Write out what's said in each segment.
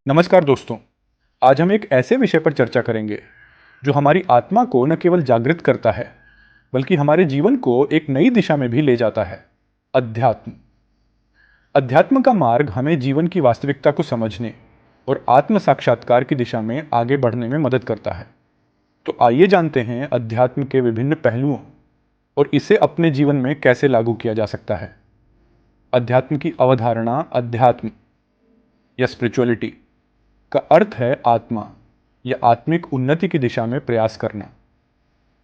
नमस्कार दोस्तों। आज हम एक ऐसे विषय पर चर्चा करेंगे जो हमारी आत्मा को न केवल जागृत करता है बल्कि हमारे जीवन को एक नई दिशा में भी ले जाता है। अध्यात्म। अध्यात्म का मार्ग हमें जीवन की वास्तविकता को समझने और आत्म साक्षात्कार की दिशा में आगे बढ़ने में मदद करता है। तो आइए जानते हैं अध्यात्म के विभिन्न पहलुओं और इसे अपने जीवन में कैसे लागू किया जा सकता है। अध्यात्म की अवधारणा। अध्यात्म या स्पिरिचुअलिटी का अर्थ है आत्मा या आत्मिक उन्नति की दिशा में प्रयास करना।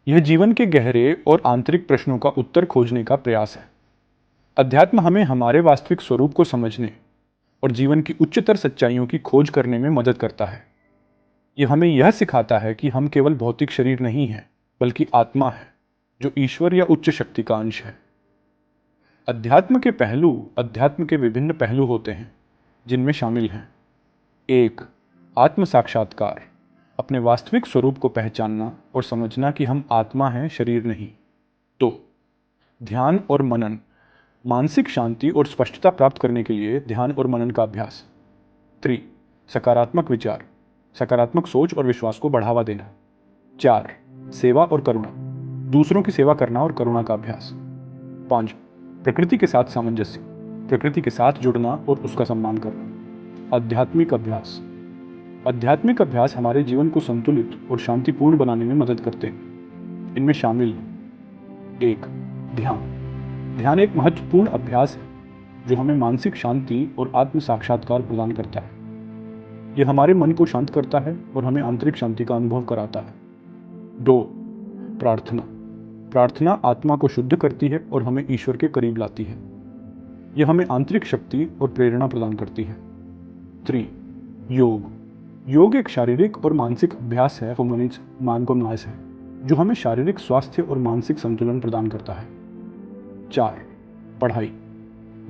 यह जीवन के गहरे और आंतरिक प्रश्नों का उत्तर खोजने का प्रयास है। अध्यात्म हमें हमारे वास्तविक स्वरूप को समझने और जीवन की उच्चतर सच्चाइयों की खोज करने में मदद करता है। यह हमें यह सिखाता है कि हम केवल भौतिक शरीर नहीं हैं, बल्कि आत्मा है जो ईश्वर या उच्च शक्ति का अंश है। अध्यात्म के पहलू। अध्यात्म के विभिन्न पहलू होते हैं जिनमें शामिल हैं: 1. आत्म साक्षात्कार, अपने वास्तविक स्वरूप को पहचानना और समझना कि हम आत्मा हैं, शरीर नहीं। 2. ध्यान और मनन, मानसिक शांति और स्पष्टता प्राप्त करने के लिए ध्यान और मनन का अभ्यास। 3. सकारात्मक विचार, सकारात्मक सोच और विश्वास को बढ़ावा देना। 4. सेवा और करुणा, दूसरों की सेवा करना और करुणा का अभ्यास। 5. प्रकृति के साथ सामंजस्य, प्रकृति के साथ जुड़ना और उसका सम्मान करना। आध्यात्मिक अभ्यास। आध्यात्मिक अभ्यास हमारे जीवन को संतुलित और शांतिपूर्ण बनाने में मदद करते हैं। इनमें शामिल 1. ध्यान। ध्यान एक महत्वपूर्ण अभ्यास है जो हमें मानसिक शांति और आत्म साक्षात्कार प्रदान करता है। यह हमारे मन को शांत करता है और हमें आंतरिक शांति का अनुभव कराता है। 2. प्रार्थना। प्रार्थना आत्मा को शुद्ध करती है और हमें ईश्वर के करीब लाती है। यह हमें आंतरिक शक्ति और प्रेरणा प्रदान करती है। 3. योग। योग एक शारीरिक और मानसिक अभ्यास है, माइंडफुलनेस है, जो हमें शारीरिक स्वास्थ्य और मानसिक संतुलन प्रदान करता है। 4. पढ़ाई।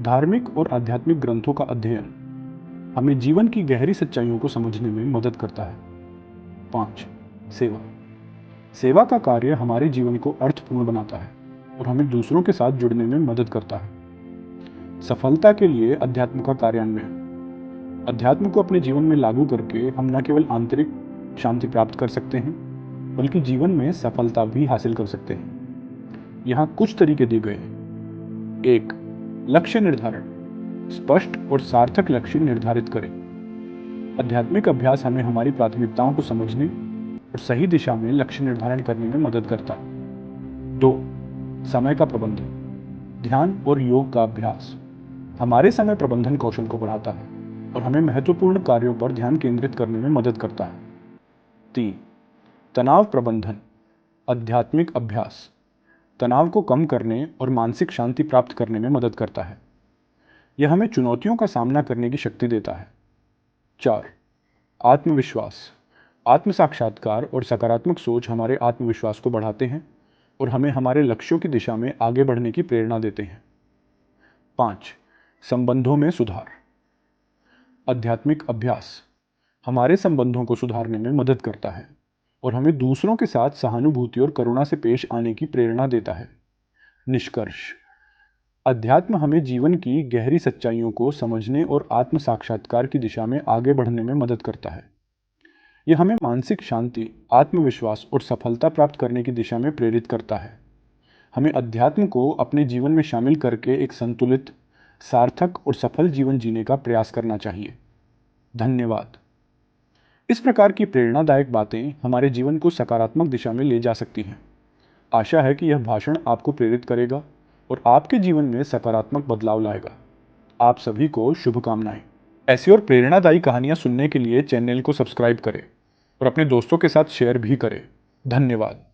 धार्मिक और आध्यात्मिक ग्रंथों का अध्ययन हमें जीवन की गहरी सच्चाइयों को समझने में मदद करता है। 5. सेवा। सेवा का कार्य हमारे जीवन को अर्थपूर्ण बनाता है और हमें दूसरों के साथ जुड़ने में मदद करता है। सफलता के लिए अध्यात्म का कार्यान्वयन। अध्यात्म को अपने जीवन में लागू करके हम न केवल आंतरिक शांति प्राप्त कर सकते हैं, बल्कि जीवन में सफलता भी हासिल कर सकते हैं। यहाँ कुछ तरीके दिए गए हैं। 1. लक्ष्य निर्धारण। स्पष्ट और सार्थक लक्ष्य निर्धारित करें। आध्यात्मिक अभ्यास हमें हमारी प्राथमिकताओं को समझने और सही दिशा में लक्ष्य निर्धारण करने में मदद करता है। 2. समय का प्रबंधन। ध्यान और योग का अभ्यास हमारे समय प्रबंधन कौशल को बढ़ाता है और हमें महत्वपूर्ण कार्यों पर ध्यान केंद्रित करने में मदद करता है। 3. तनाव प्रबंधन। आध्यात्मिक अभ्यास तनाव को कम करने और मानसिक शांति प्राप्त करने में मदद करता है। यह हमें चुनौतियों का सामना करने की शक्ति देता है। 4. आत्मविश्वास। आत्म साक्षात्कार और सकारात्मक सोच हमारे आत्मविश्वास को बढ़ाते हैं और हमें हमारे लक्ष्यों की दिशा में आगे बढ़ने की प्रेरणा देते हैं। 5. संबंधों में सुधार। आध्यात्मिक अभ्यास हमारे संबंधों को सुधारने में मदद करता है और हमें दूसरों के साथ सहानुभूति और करुणा से पेश आने की प्रेरणा देता है। निष्कर्ष। अध्यात्म हमें जीवन की गहरी सच्चाइयों को समझने और आत्म साक्षात्कार की दिशा में आगे बढ़ने में मदद करता है। यह हमें मानसिक शांति, आत्मविश्वास और सफलता प्राप्त करने की दिशा में प्रेरित करता है। हमें अध्यात्म को अपने जीवन में शामिल करके एक संतुलित, सार्थक और सफल जीवन जीने का प्रयास करना चाहिए। धन्यवाद। इस प्रकार की प्रेरणादायक बातें हमारे जीवन को सकारात्मक दिशा में ले जा सकती हैं। आशा है कि यह भाषण आपको प्रेरित करेगा और आपके जीवन में सकारात्मक बदलाव लाएगा। आप सभी को शुभकामनाएं। ऐसी और प्रेरणादायी कहानियां सुनने के लिए चैनल को सब्सक्राइब करें और अपने दोस्तों के साथ शेयर भी करें। धन्यवाद।